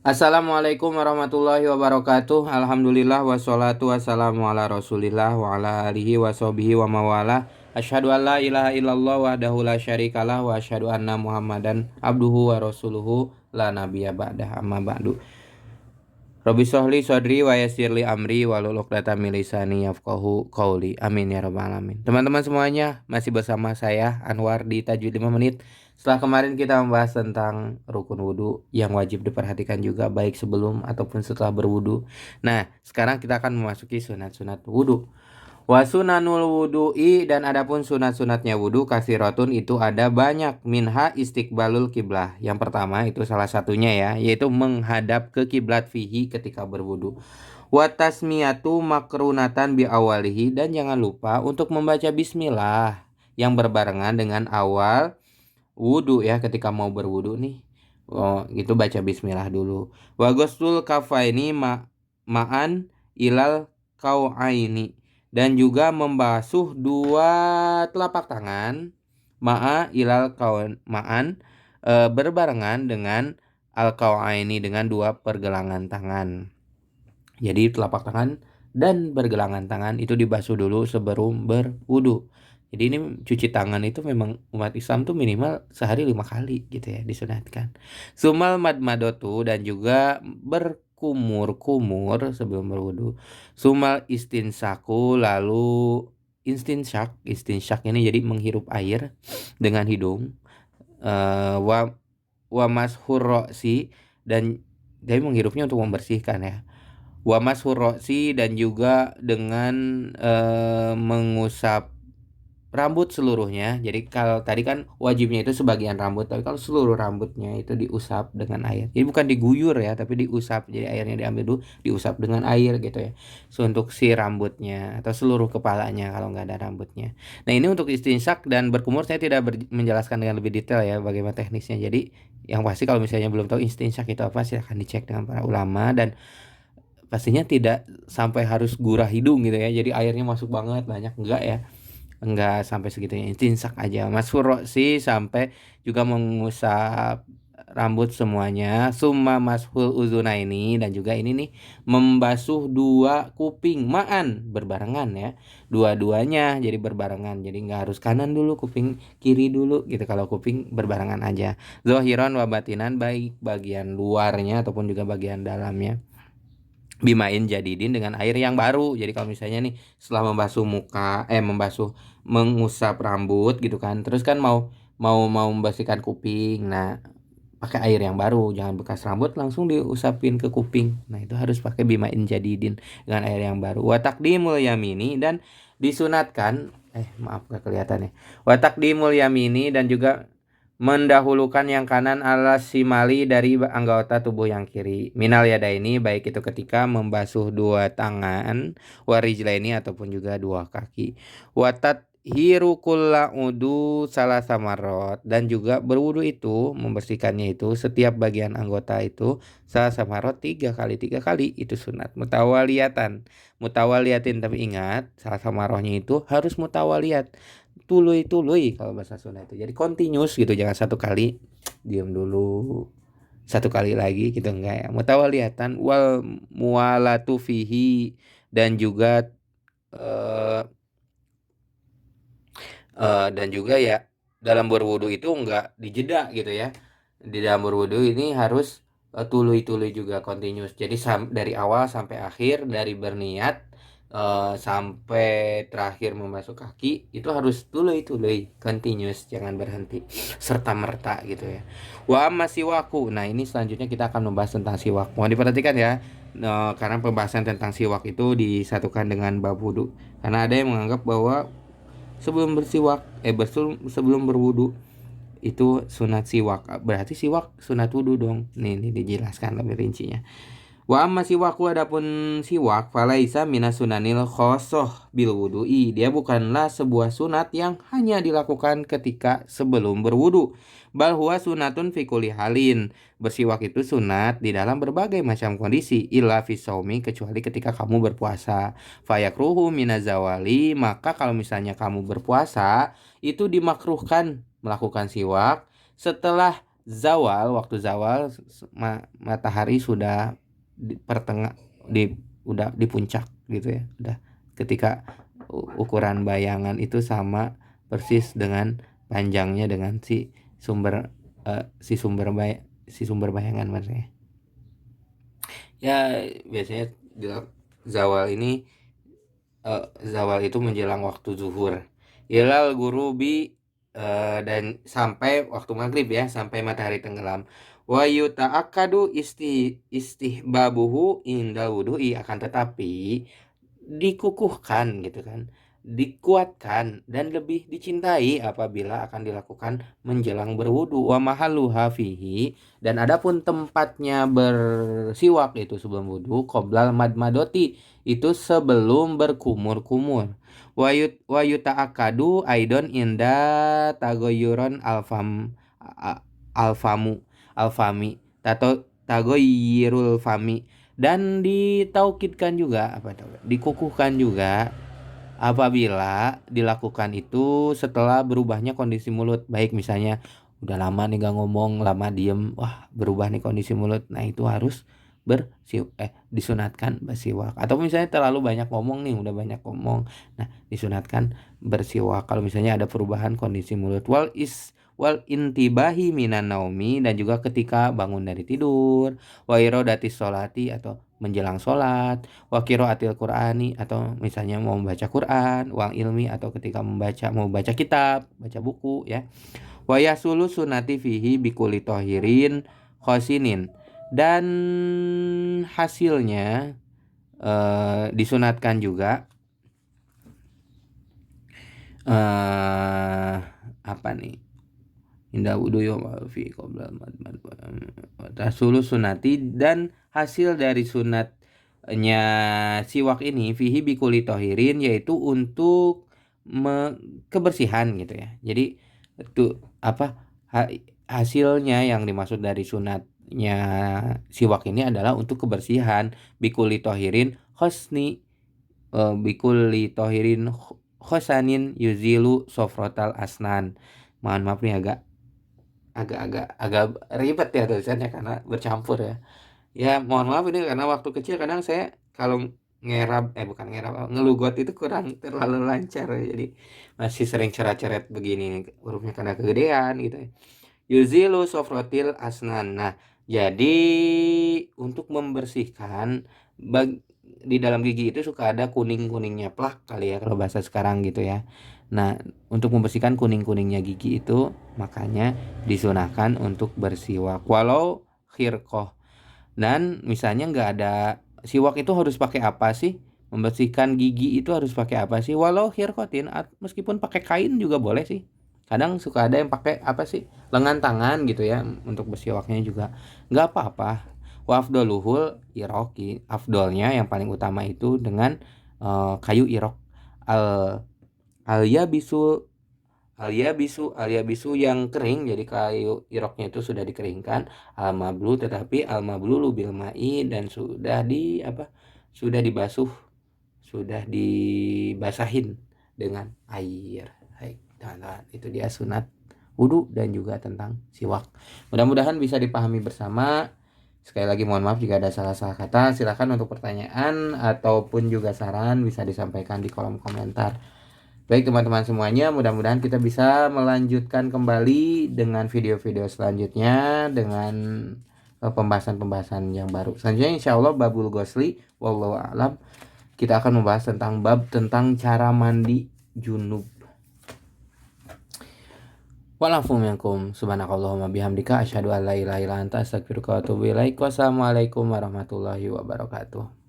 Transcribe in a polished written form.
Assalamualaikum warahmatullahi wabarakatuh. Alhamdulillah wassalatu wassalamu ala Rasulillah wa ala alihi washabihi wa mawala. Asyhadu an la ilaha illallah wahdahu la syarikalah wa asyhadu anna Muhammadan abduhu wa rasuluhu la nabiyya ba'dah amma ba'du. Rabbi sholli sodri wa yassirli amri wahlul 'uqdatam min lisani yafqahu qauli. Amin ya rabbal alamin. Teman-teman semuanya, masih bersama saya Anwar di Tajwid 5 menit. Setelah kemarin kita membahas tentang rukun wudhu yang wajib diperhatikan juga baik sebelum ataupun setelah berwudhu. Nah, sekarang kita akan memasuki sunat-sunat wudhu. Wa sunanul wudu'i, dan adapun sunat-sunatnya wudhu kasiratun, itu ada banyak. Minha istiqbalul kiblah. Yang pertama itu salah satunya ya, yaitu menghadap ke kiblat fihi ketika berwudhu. Wa tasmiyatu makrunatan bi awalihi, dan jangan lupa untuk membaca bismillah yang berbarengan dengan awal wudhu ya, ketika mau berwudhu nih. Oh, gitu, baca bismillah dulu. Wa ghusl kafaini ma'an ilal kau'aini, dan juga membasuh dua telapak tangan ma'an berbarengan dengan al kau'aini, dengan dua pergelangan tangan. Jadi telapak tangan dan pergelangan tangan itu dibasuh dulu sebelum berwudhu. Jadi ini cuci tangan itu memang umat Islam tuh minimal sehari 5 kali gitu ya, disunatkan. Sumal madmadotu, dan juga berkumur-kumur sebelum berwudu. Sumal istinsaku, lalu istinsyak ini jadi menghirup air dengan hidung. Wa mashur ro'si, dan jadi menghirupnya untuk membersihkan ya. Wa mashur ro'si, dan juga dengan mengusap rambut seluruhnya. Jadi kalau tadi kan wajibnya itu sebagian rambut, tapi kalau seluruh rambutnya itu diusap dengan air. Jadi bukan diguyur ya, tapi diusap. Jadi airnya diambil dulu, diusap dengan air gitu ya. So, untuk si rambutnya atau seluruh kepalanya kalau nggak ada rambutnya. Nah, ini untuk istinsak dan berkumur saya tidak menjelaskan dengan lebih detail ya bagaimana teknisnya. Jadi yang pasti kalau misalnya belum tahu istinsak itu apa, silahkan dicek dengan para ulama, dan pastinya tidak sampai harus gurah hidung gitu ya. Jadi airnya masuk banget banyak, enggak ya. Enggak sampai segitunya, istinsak aja. Mas Furo sih sampai juga mengusap rambut semuanya. Summa mashul uzuna ini, dan juga ini nih membasuh dua kuping ma'an berbarengan ya. Dua-duanya jadi berbarengan. Jadi nggak harus kanan dulu, kuping kiri dulu gitu. Kalau kuping berbarengan aja. Zohiron wa batinan, baik bagian luarnya ataupun juga bagian dalamnya. Bimain jadidin, dengan air yang baru. Jadi kalau misalnya nih setelah membasuh mengusap rambut gitu kan, terus kan mau mau membersihkan kuping, nah pakai air yang baru, jangan bekas rambut langsung diusapin ke kuping. Nah itu harus pakai bimain jadidin, dengan air yang baru. Wa taqdimul yamini, dan disunatkan maaf gak kelihatan ya. Wa taqdimul yamini, dan juga mendahulukan yang kanan ala simali, dari anggota tubuh yang kiri. Minal yadaini, baik itu ketika membasuh dua tangan, warijlaini, ataupun juga dua kaki. Watat hiru kulla udu salah samarot, dan juga berwudu itu membersihkannya itu setiap bagian anggota itu salah samarot 3 kali. 3 kali itu sunat mutawaliatin, tapi ingat salah samarohnya itu harus mutawaliat, tului kalau bahasa Sunda itu. Jadi continuous gitu, jangan satu kali diam dulu, satu kali lagi gitu, enggak ya. Mutawaliatan wal mualatu fihi, dan juga eh, dan juga ya dalam berwudu itu enggak dijeda gitu ya. Di dalam berwudu ini harus tului juga, continuous. Jadi dari awal sampai akhir, dari berniat sampai terakhir membasuh kaki, itu harus tului continuous, jangan berhenti serta merta gitu ya. Wa amma siwaku, nah ini selanjutnya kita akan membahas tentang siwak. Mohon diperhatikan ya, karena pembahasan tentang siwak itu disatukan dengan bab wudu, karena ada yang menganggap bahwa sebelum bersiwak sebelum berwudu itu sunat siwak, berarti siwak sunat wudu dong. Nih dijelaskan lebih rincinya. Wa amma siwaku, adapun siwak, falaisa minas sunanil khosoh bil wudu'i, dia bukanlah sebuah sunat yang hanya dilakukan ketika sebelum berwudu. Bal huwa sunatun fi kulli halin, bersiwak itu sunat di dalam berbagai macam kondisi, illa fi shaumi, kecuali ketika kamu berpuasa. Fayakruhu minazawali, maka kalau misalnya kamu berpuasa itu dimakruhkan melakukan siwak setelah waktu zawal matahari sudah di pertengah udah di puncak gitu ya. Udah ketika ukuran bayangan itu sama persis dengan panjangnya dengan si sumber bayangan maksudnya. Ya biasanya zawal itu menjelang waktu zuhur. Hilal gurubi dan sampai waktu maghrib ya, sampai matahari tenggelam. Wa yuta'akkadu istihbabuhu indal wudu'i, akan tetapi dikukuhkan gitu kan, dikuatkan dan lebih dicintai apabila akan dilakukan menjelang berwudu. Wa mahalluha fihi, dan adapun tempatnya bersiwak itu sebelum wudu, qoblal madmadoti, itu sebelum berkumur-kumur. Wa yuta'akadu aidon inda tagoyuron alfami atau tagoyirul fami, dan ditaukidkan juga dikukuhkan juga apabila dilakukan itu setelah berubahnya kondisi mulut. Baik misalnya udah lama nih gak ngomong, lama diem, wah berubah nih kondisi mulut, nah itu harus disunatkan bersiwak. Atau misalnya terlalu banyak ngomong nih, udah banyak ngomong, nah disunatkan bersiwak kalau misalnya ada perubahan kondisi mulut. Wal intibahi minan naumi, dan juga ketika bangun dari tidur. Wa irodatis sholati, atau menjelang sholat. Wa qiraatil qur'ani, atau misalnya mau membaca Quran. Wal ilmi, atau ketika mau baca kitab, baca buku ya. Wa yasulu sunati fihi bikuli tohirin khosinin, dan hasilnya disunatkan juga apa nih, indah wudu fi qabla tasulu sunati, dan hasil dari sunatnya siwak ini fihi bikuli tohirin, yaitu untuk kebersihan gitu ya. Jadi itu hasilnya yang dimaksud dari sunatnya siwak ini adalah untuk kebersihan. Bikuli tohirin khosni, bikuli tohirin khosanin yuzilu sofrotal asnan. Mohon maaf nih agak ribet ya tulisannya karena bercampur ya. Ya mohon maaf ini karena waktu kecil kadang saya kalau bukan ngerab, ngelugot itu kurang terlalu lancar ya. Jadi masih sering coret-coret begini hurufnya karena kegedean gitu ya. Yuzilu sofrotil asnan. Nah, jadi untuk membersihkan di dalam gigi itu suka ada kuning-kuningnya plak kali ya kalau bahasa sekarang gitu ya. Nah, untuk membersihkan kuning-kuningnya gigi itu makanya disunahkan untuk bersiwak walau khirqoh. Dan misalnya nggak ada siwak, itu harus pakai apa sih? Membersihkan gigi itu harus pakai apa sih? Walau khirqotin, meskipun pakai kain juga boleh sih. Kadang suka ada yang pakai apa sih, lengan tangan gitu ya untuk bersiwaknya juga nggak apa-apa. Wa afdoluhul iroki, afdolnya yang paling utama itu dengan kayu irok. al yabisu al yabisu yang kering, jadi kayu iroknya itu sudah dikeringkan. Al mablu, tetapi al mablu bil mai, dan sudah dibasuh, sudah dibasahin dengan air. Nah, itu dia sunat wudu dan juga tentang siwak. Mudah-mudahan bisa dipahami bersama. Sekali lagi mohon maaf jika ada salah-salah kata. Silakan untuk pertanyaan ataupun juga saran bisa disampaikan di kolom komentar. Baik teman-teman semuanya, mudah-mudahan kita bisa melanjutkan kembali dengan video-video selanjutnya dengan pembahasan-pembahasan yang baru. Selanjutnya insya Allah babul ghusli wallahu a'lam, kita akan membahas tentang tentang cara mandi junub. Walafu minkum subhanakallahumma bihamdika asyhadu an la ilaha illa anta astaghfiruka wa atubu ilaik. Wassalamualaikum warahmatullahi wabarakatuh.